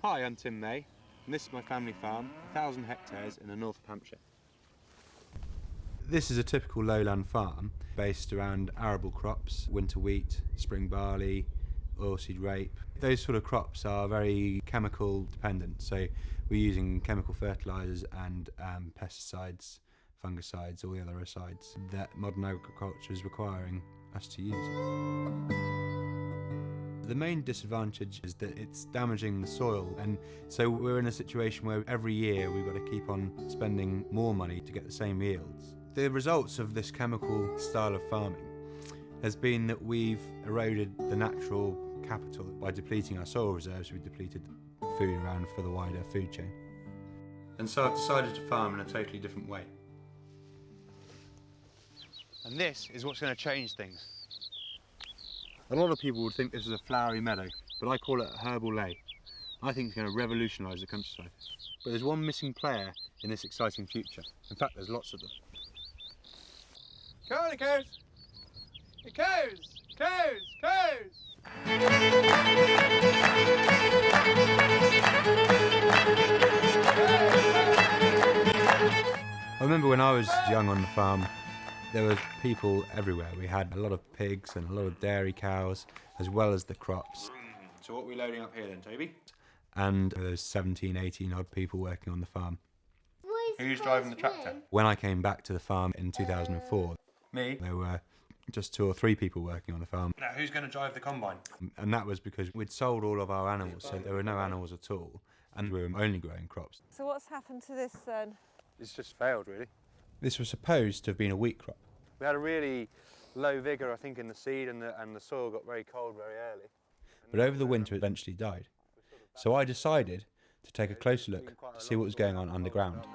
Hi, I'm Tim May, and this is my family farm, 1,000 hectares in the north of Hampshire. This is a typical lowland farm based around arable crops, winter wheat, spring barley, oilseed rape. Those sort of crops are very chemical dependent, so we're using chemical fertilisers and pesticides, fungicides, all the other herbicides that modern agriculture is requiring us to use. The main disadvantage is that it's damaging the soil, and so we're in a situation where every year we've got to keep on spending more money to get the same yields. The results of this chemical style of farming has been that we've eroded the natural capital. By depleting our soil reserves, we've depleted food around for the wider food chain. And so I've decided to farm in a totally different way. And this is what's going to change things. A lot of people would think this is a flowery meadow, but I call it a herbal lay. I think it's going to revolutionise the countryside. But there's one missing player in this exciting future. In fact, there's lots of them. Come on, the cows! The cows! Cows! Cows! I remember when I was young on the farm, there were people everywhere. We had a lot of pigs and a lot of dairy cows, as well as the crops. So what are we loading up here then, Toby? And there's 17, 18 odd people working on the farm. Who's driving the tractor? When I came back to the farm in 2004, me, there were just 2 or 3 people working on the farm. Now who's going to drive the combine? And that was because we'd sold all of our animals, so there were no animals at all, and we were only growing crops. So what's happened to this then? It's just failed, really. This was supposed to have been a wheat crop. We had a really low vigour, I think, in the seed, and the soil got very cold very early. But over the winter it eventually died. So I decided to take a closer look to see what was going on underground.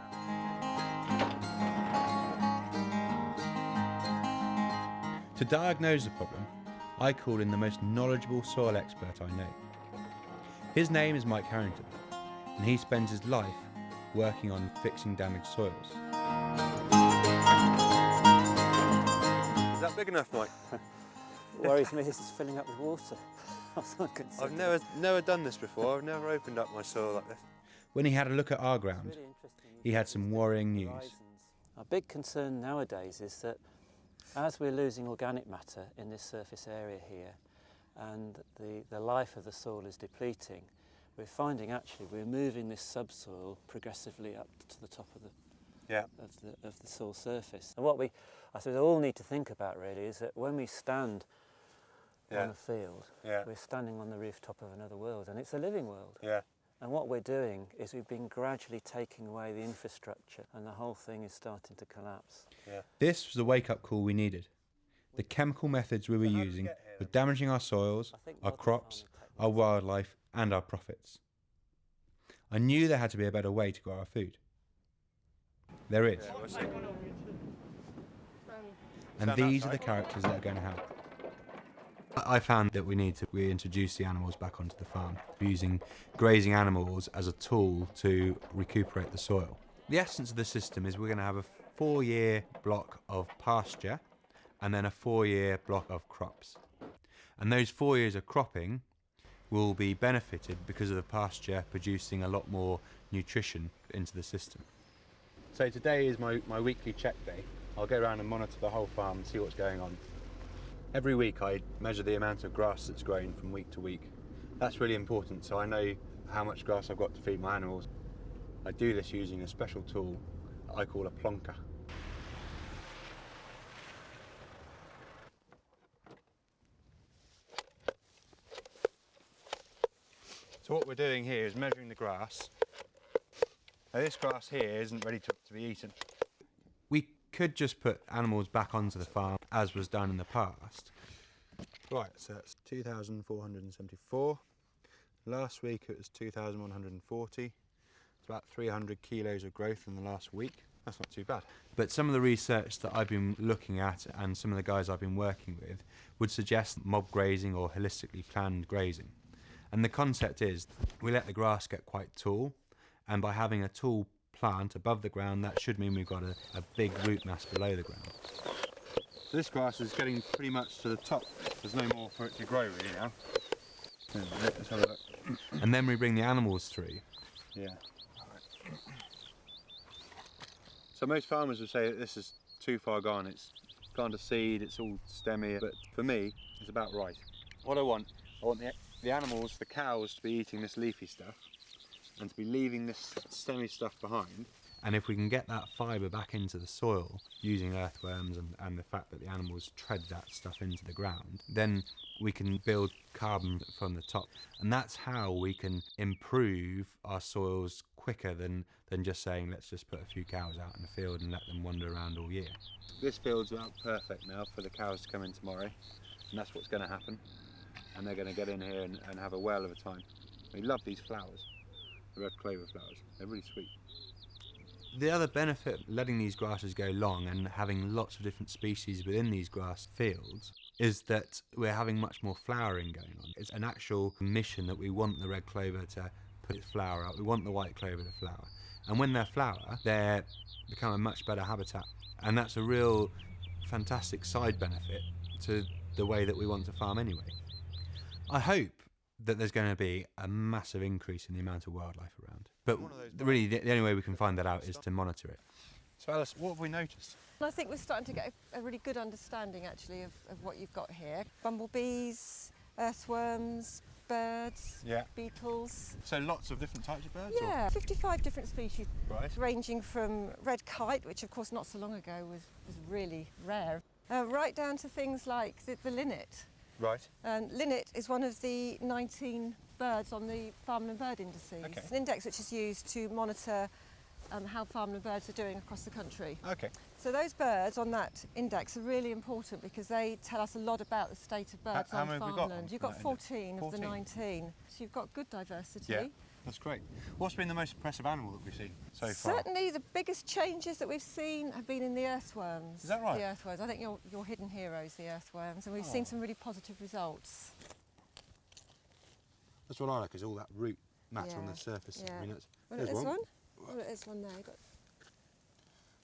To diagnose the problem, I called in the most knowledgeable soil expert I know. His name is Mike Harrington, and he spends his life working on fixing damaged soils. Is that big enough, Mike? Worries me this is filling up with water. I've never done this before. I've never opened up my soil like this. When he had a look at our ground, he had some worrying news. Our big concern nowadays is that as we're losing organic matter in this surface area here, and the life of the soil is depleting, we're finding actually we're moving this subsoil progressively up to the top of the soil surface. And what I suppose all need to think about really is that when we stand on a field, we're standing on the rooftop of another world, and it's a living world. Yeah. And what we're doing is we've been gradually taking away the infrastructure, and the whole thing is starting to collapse. Yeah. This was the wake-up call we needed. The chemical methods we were using were damaging our soils, our crops, our wildlife, and our profits. I knew there had to be a better way to grow our food. There is. And these are the characters that are going to help. I found that we need to reintroduce the animals back onto the farm, using grazing animals as a tool to recuperate the soil. The essence of the system is we're going to have a 4-year block of pasture and then a 4-year block of crops. And those 4 years of cropping will be benefited because of the pasture producing a lot more nutrition into the system. So today is my weekly check day. I'll go around and monitor the whole farm and see what's going on. Every week I measure the amount of grass that's grown from week to week. That's really important, so I know how much grass I've got to feed my animals. I do this using a special tool that I call a plonker. So what we're doing here is measuring the grass. Now this grass here isn't ready to be eaten. We could just put animals back onto the farm as was done in the past. Right, so that's 2,474. Last week it was 2,140. It's about 300 kilos of growth in the last week. That's not too bad. But some of the research that I've been looking at and some of the guys I've been working with would suggest mob grazing or holistically planned grazing. And the concept is we let the grass get quite tall, and by having a tall plant above the ground, that should mean we've got a big root mass below the ground. So this grass is getting pretty much to the top. There's no more for it to grow really now. Let's have a look. And then we bring the animals through. Yeah. So most farmers would say that this is too far gone. It's gone to seed, it's all stemmy, but for me, it's about right. What I want the animals, the cows, to be eating this leafy stuff and to be leaving this stemmy stuff behind. And if we can get that fibre back into the soil using earthworms and the fact that the animals tread that stuff into the ground, then we can build carbon from the top. And that's how we can improve our soils quicker than just saying, let's just put a few cows out in the field and let them wander around all year. This field's about perfect now for the cows to come in tomorrow, and that's what's going to happen. And they're going to get in here and have a whale of a time. We love these flowers, the red clover flowers. They're really sweet. The other benefit of letting these grasses go long and having lots of different species within these grass fields is that we're having much more flowering going on. It's an actual mission that we want the red clover to put its flower out. We want the white clover to flower. And when they flower, they become a much better habitat. And that's a real fantastic side benefit to the way that we want to farm anyway. I hope that there's going to be a massive increase in the amount of wildlife around. But really, the only way we can find that out is to monitor it. So Alice, what have we noticed? I think we're starting to get a really good understanding actually of what you've got here. Bumblebees, earthworms, birds, beetles. So lots of different types of birds? Yeah, 55 different species, Right. ranging from red kite, which of course not so long ago was really rare, right down to things like the linnet. Right. Linnet is one of the 19 birds on the Farm and Bird indices. Okay. It's an index which is used to monitor how farm and birds are doing across the country. Okay. So those birds on that index are really important because they tell us a lot about the state of birds How on many have we got farmland. on You've got that 14 of the 14? 19. So you've got good diversity. Yeah, that's great. What's been the most impressive animal that we've seen so far? Certainly the biggest changes that we've seen have been in the earthworms. Is that right? The earthworms. I think your hidden heroes, the earthworms, and we've seen some really positive results. That's what I like, is all that root matter on the surface. Yeah. I mean, that's, Look at there's this one. one. Look at this one there. You've got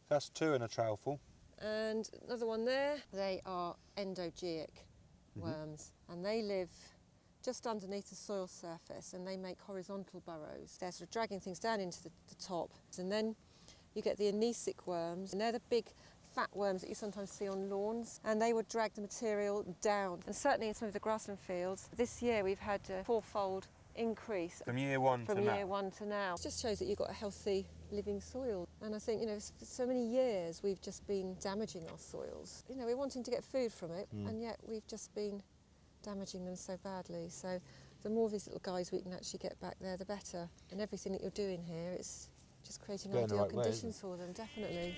That's two in a trowelful. and another one there. They are endogeeic worms, and they live just underneath the soil surface, and they make horizontal burrows. They're sort of dragging things down into the top, and then you get the anesic worms, and they're the big fat worms that you sometimes see on lawns, and they would drag the material down. And certainly in some of the grassland fields, this year we've had a fourfold increase From year one from to year now. one to now. It just shows that you've got a healthy living soil. And I think, for so many years we've just been damaging our soils. We're wanting to get food from it, and yet we've just been damaging them so badly. So the more of these little guys we can actually get back there, the better. And everything that you're doing here, it's just creating Going the ideal right way, conditions for them, definitely.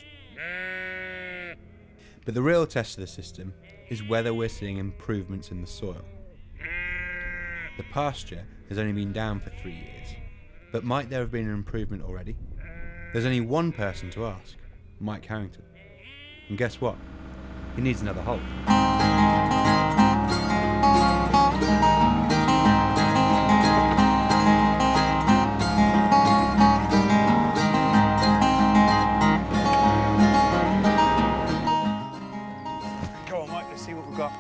But the real test of the system is whether we're seeing improvements in the soil. The pasture has only been down for 3 years, but might there have been an improvement already? There's only one person to ask, Mike Harrington. And guess what? He needs another hole. Go on, Mike, let's see what we've got.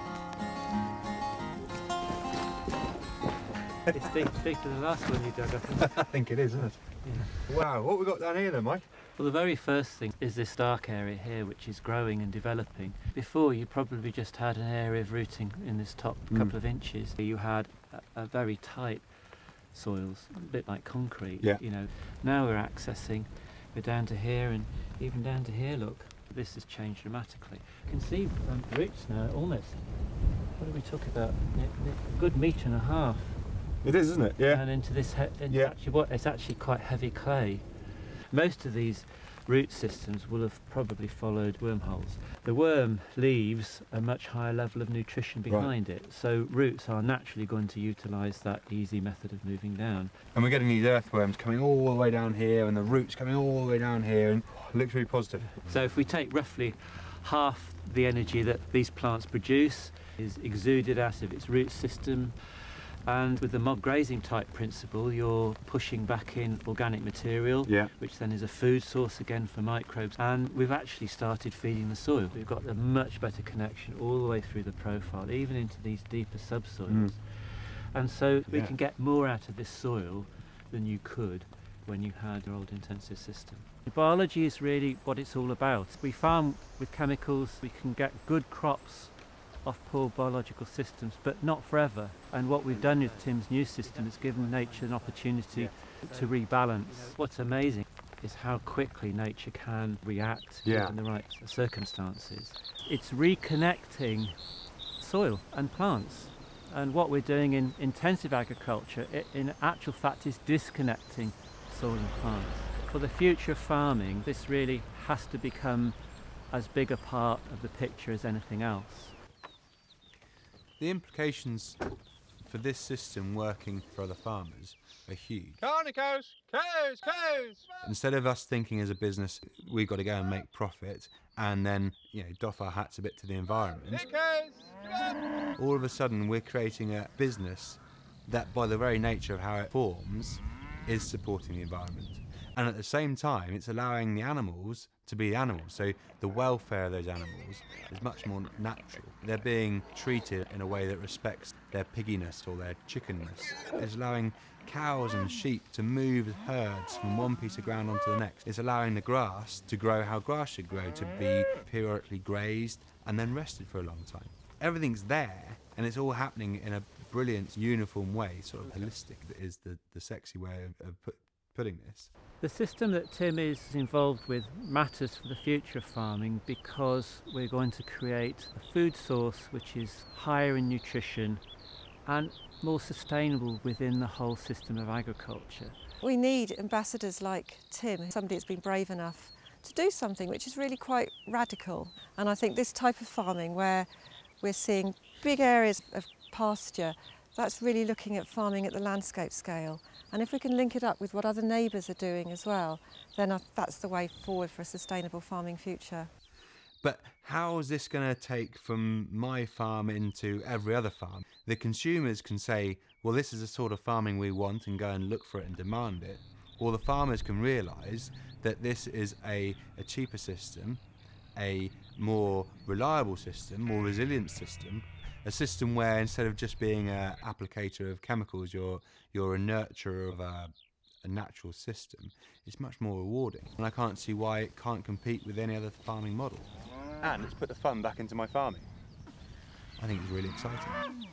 It's deeper than the last one you dug, I think. I think it is, isn't it? Yeah. Wow, what have we got down here then, Mike? Well, the very first thing is this dark area here, which is growing and developing. Before, you probably just had an area of rooting in this top couple of inches. You had a very tight soils, a bit like concrete. Yeah. Now we're down to here, and even down to here, look. This has changed dramatically. You can see roots now almost, what do we talk about? A good metre and a half. It is, isn't it? Yeah. And into this, Yeah. it's actually quite heavy clay. Most of these root systems will have probably followed wormholes. The worm leaves a much higher level of nutrition behind it, so roots are naturally going to utilise that easy method of moving down. And we're getting these earthworms coming all the way down here, and the roots coming all the way down here, and it looks really positive. So if we take roughly half the energy that these plants produce is exuded out of its root system, and with the mob grazing type principle, you're pushing back in organic material, which then is a food source again for microbes. And we've actually started feeding the soil. We've got a much better connection all the way through the profile, even into these deeper subsoils. And so we can get more out of this soil than you could when you had your old intensive system. Biology is really what it's all about. We farm with chemicals, we can get good crops off poor biological systems, but not forever. And what we've done with Tim's new system is given nature an opportunity to rebalance. What's amazing is how quickly nature can react given the right circumstances. It's reconnecting soil and plants. And what we're doing in intensive agriculture, in actual fact, is disconnecting soil and plants. For the future of farming, this really has to become as big a part of the picture as anything else. The implications for this system working for other farmers are huge. Corner cows, cows, cows. Instead of us thinking as a business, we've got to go and make profit and then, doff our hats a bit to the environment, Here cows. all of a sudden we're creating a business that, by the very nature of how it forms, is supporting the environment. And at the same time, it's allowing the animals to be animals. So the welfare of those animals is much more natural. They're being treated in a way that respects their pigginess or their chickenness. It's allowing cows and sheep to move herds from one piece of ground onto the next. It's allowing the grass to grow how grass should grow, to be periodically grazed and then rested for a long time. Everything's there, and it's all happening in a brilliant, uniform way, sort of holistic. That is the sexy way of putting this. The system that Tim is involved with matters for the future of farming because we're going to create a food source which is higher in nutrition and more sustainable within the whole system of agriculture. We need ambassadors like Tim, somebody that's been brave enough to do something which is really quite radical. And I think this type of farming where we're seeing big areas of pasture, that's really looking at farming at the landscape scale. And if we can link it up with what other neighbours are doing as well, then that's the way forward for a sustainable farming future. But how is this going to take from my farm into every other farm? The consumers can say, well, this is the sort of farming we want and go and look for it and demand it. Or the farmers can realise that this is a cheaper system, a more reliable system, more resilient system, a system where instead of just being an applicator of chemicals, you're a nurturer of a natural system. It's much more rewarding, and I can't see why it can't compete with any other farming model. And it's put the fun back into my farming. I think it's really exciting.